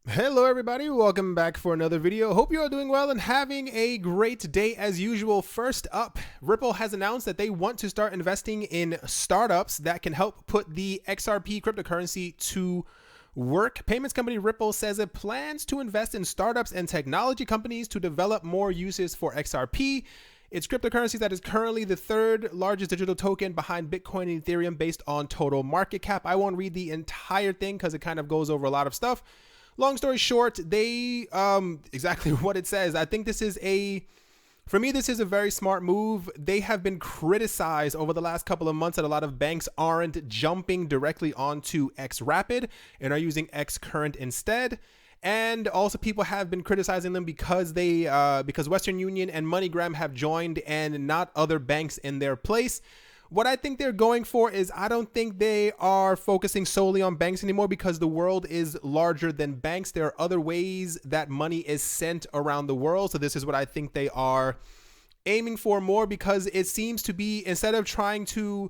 Hello everybody, welcome back for another video. Hope you are doing well and having a great day as usual. First up, Ripple has announced that they want to start investing in startups that can help put the XRP cryptocurrency to work. Payments company Ripple says it plans to invest in startups and technology companies to develop more uses for XRP. It's cryptocurrency that is currently the third largest digital token behind Bitcoin and Ethereum based on total market cap. I won't read the entire thing because it kind of goes over a lot of stuff. Long story short, they exactly what it says. I think this is for me, this is a very smart move. They have been criticized over the last couple of months that a lot of banks aren't jumping directly onto XRapid and are using Xcurrent instead. And also people have been criticizing them because because Western Union and MoneyGram have joined and not other banks in their place. What I think they're going for is I don't think they are focusing solely on banks anymore because the world is larger than banks. There are other ways that money is sent around the world. So this is what I think they are aiming for more, because it seems to be, instead of trying to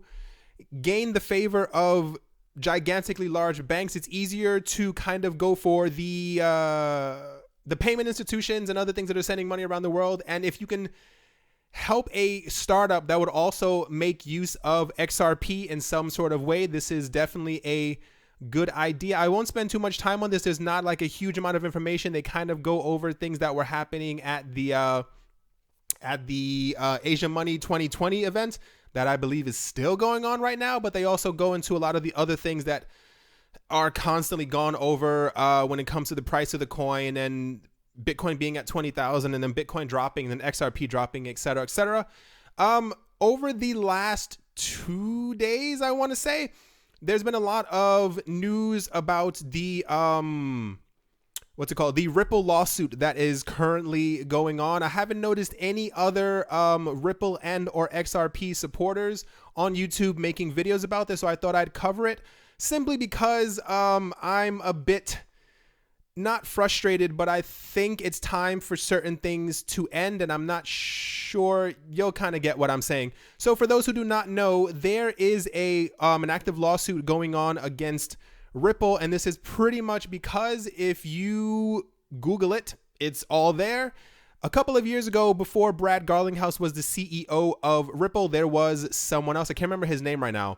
gain the favor of gigantically large banks, it's easier to kind of go for the payment institutions and other things that are sending money around the world. And if you can help a startup that would also make use of XRP in some sort of way, this is definitely a good idea. I won't spend too much time on this. There's not like a huge amount of information. They kind of go over things that were happening at the Asia Money 2020 event that I believe is still going on right now, but they also go into a lot of the other things that are constantly gone over when it comes to the price of the coin and Bitcoin being at 20,000 and then Bitcoin dropping and then XRP dropping, et cetera, et cetera. Over the last 2 days, I want to say, there's been a lot of news about the, the Ripple lawsuit that is currently going on. I haven't noticed any other Ripple and or XRP supporters on YouTube making videos about this, so I thought I'd cover it simply because I'm a bit not frustrated, but I think it's time for certain things to end, and I'm not sure you'll kind of get what I'm saying. So for those who do not know, there is an active lawsuit going on against Ripple, and this is pretty much because if you Google it, it's all there. A couple of years ago, before Brad Garlinghouse was the CEO of Ripple, there was someone else. I can't remember his name right now.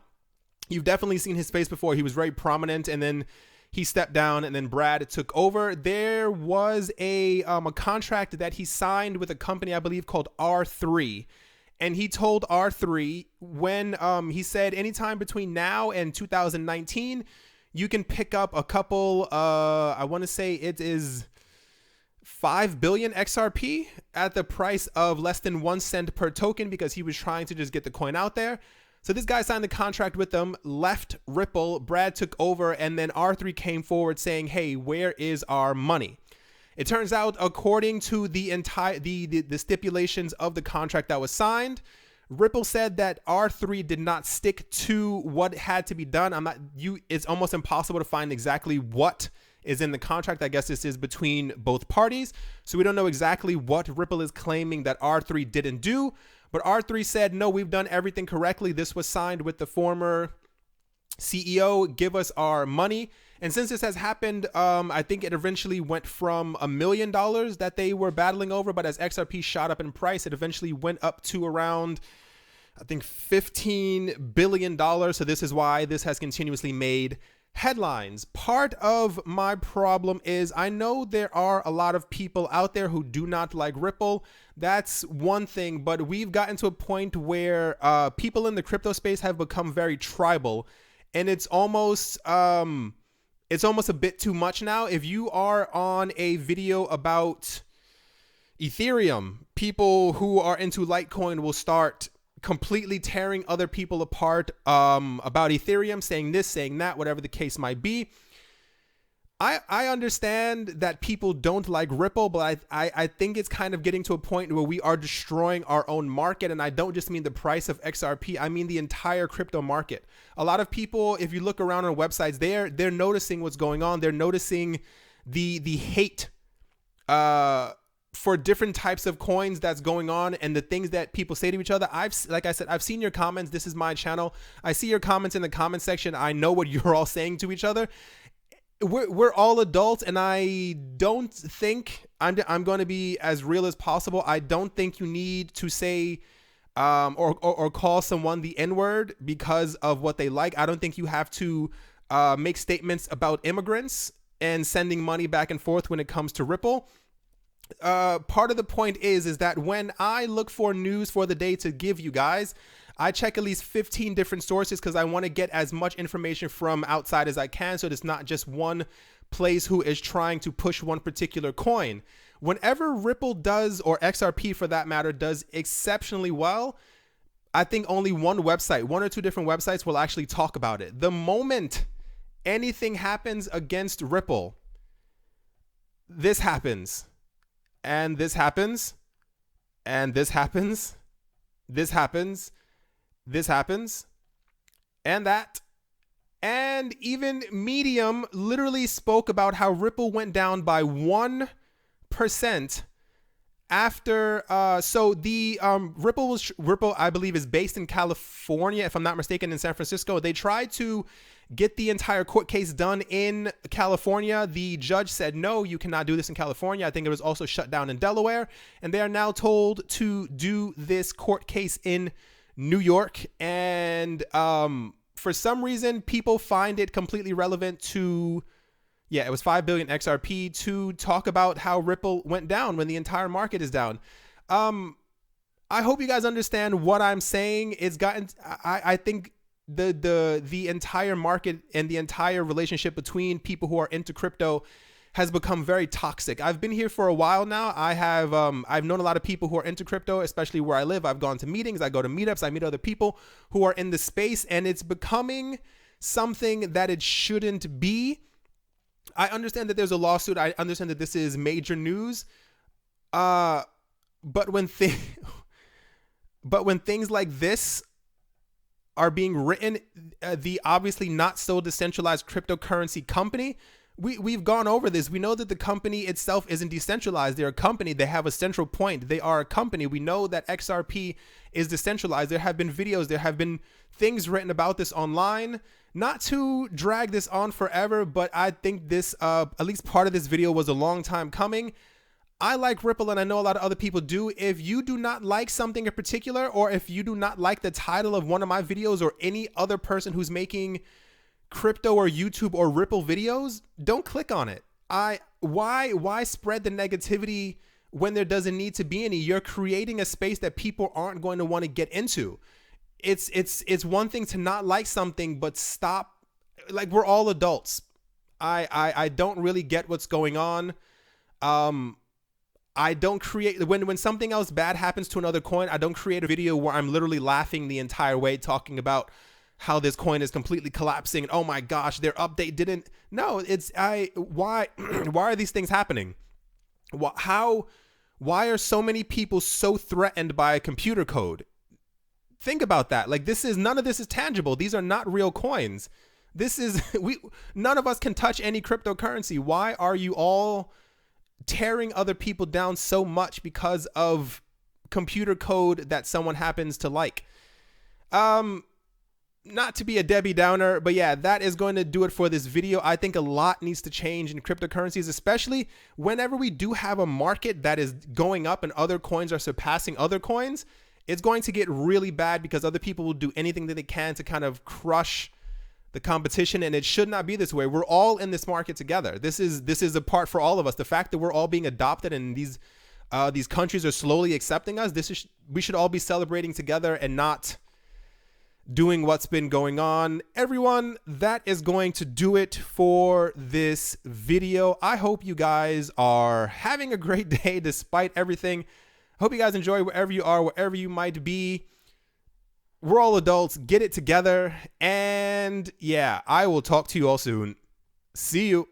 You've definitely seen his face before. He was very prominent, and then he stepped down, and then Brad took over. There was a contract that he signed with a company, I believe, called R3. And he told R3 when he said anytime between now and 2019, you can pick up a couple, I want to say it is 5 billion XRP at the price of less than 1 cent per token, because he was trying to just get the coin out there. So this guy signed the contract with them, left Ripple, Brad took over, and then R3 came forward saying, hey, where is our money? It turns out, according to the stipulations of the contract that was signed, Ripple said that R3 did not stick to what had to be done. It's almost impossible to find exactly what is in the contract. I guess this is between both parties. So we don't know exactly what Ripple is claiming that R3 didn't do. But R3 said, no, we've done everything correctly. This was signed with the former CEO. Give us our money. And since this has happened, I think it eventually went from $1 million that they were battling over. But as XRP shot up in price, it eventually went up to around, I think, $15 billion. So this is why this has continuously made headlines. Part of my problem is I know there are a lot of people out there who do not like Ripple. That's one thing, but we've gotten to a point where people in the crypto space have become very tribal, and it's almost a bit too much now. If you are on a video about Ethereum, people who are into Litecoin will start completely tearing other people apart about Ethereum, saying this, saying that, whatever the case might be. I understand that people don't like Ripple, but I think it's kind of getting to a point where we are destroying our own market. And I don't just mean the price of XRP. I mean the entire crypto market. A lot of people, if you look around on websites, they're noticing what's going on. They're noticing the hate for different types of coins that's going on and the things that people say to each other. Like I said, I've seen your comments. This is my channel. I see your comments in the comment section. I know what you're all saying to each other. we're all adults, and I don't think I'm going to be as real as possible. I don't think you need to say or call someone the N-word because of what they like. I don't think you have to make statements about immigrants and sending money back and forth when it comes to Ripple. Part of the point is that when I look for news for the day to give you guys, I check at least 15 different sources because I want to get as much information from outside as I can, so it's not just one place who is trying to push one particular coin. Whenever Ripple does, or XRP for that matter, does exceptionally well, I think only one or two different websites will actually talk about it. The moment anything happens against Ripple, this happens, and this happens, and this happens, this happens, this happens, and that. And even Medium literally spoke about how Ripple went down by 1% after so the Ripple, I believe, is based in California, if I'm not mistaken, in San Francisco. They tried to get the entire court case done in California. The judge said, no, you cannot do this in California. I think it was also shut down in Delaware, and they are now told to do this court case in New York. And for some reason, people find it completely relevant to, it was 5 billion XRP, to talk about how Ripple went down when the entire market is down. I hope you guys understand what I'm saying. It's gotten, I think the entire market and the entire relationship between people who are into crypto has become very toxic. I've been here for a while now. I've known a lot of people who are into crypto, especially where I live. I've gone to meetings, I go to meetups, I meet other people who are in the space, and it's becoming something that it shouldn't be. I understand that there's a lawsuit. I understand that this is major news. But when things like this are being written, the obviously not so decentralized cryptocurrency company, we've gone over this. We know that the company itself isn't decentralized. They're a company. They have a central point. They are a company. We know that XRP is decentralized. There have been videos. There have been things written about this online. Not to drag this on forever, but I think this, at least part of this video, was a long time coming. I like Ripple, and I know a lot of other people do. If you do not like something in particular, or if you do not like the title of one of my videos or any other person who's making crypto or YouTube or Ripple videos, don't click on it. Why spread the negativity when there doesn't need to be any? You're creating a space that people aren't going to want to get into. It's one thing to not like something, but stop. Like, we're all adults. I don't really get what's going on. I don't create, when something else bad happens to another coin, I don't create a video where I'm literally laughing the entire way, talking about how this coin is completely collapsing and, oh my gosh, their update didn't. No, why are these things happening? Why are so many people so threatened by a computer code? Think about that. Like, none of this is tangible. These are not real coins. None of us can touch any cryptocurrency. Why are you all tearing other people down so much because of computer code that someone happens to like? Not to be a Debbie Downer, but yeah, that is going to do it for this video. I think a lot needs to change in cryptocurrencies, especially whenever we do have a market that is going up and other coins are surpassing other coins. It's going to get really bad because other people will do anything that they can to kind of crush the competition, and it should not be this way. We're all in this market together. This is a part for all of us. The fact that we're all being adopted and these countries are slowly accepting us, we should all be celebrating together and not doing what's been going on. Everyone, that is going to do it for this video. I hope you guys are having a great day despite everything. Hope you guys enjoy wherever you are, wherever you might be. We're all adults. Get it together. And yeah, I will talk to you all soon. See you.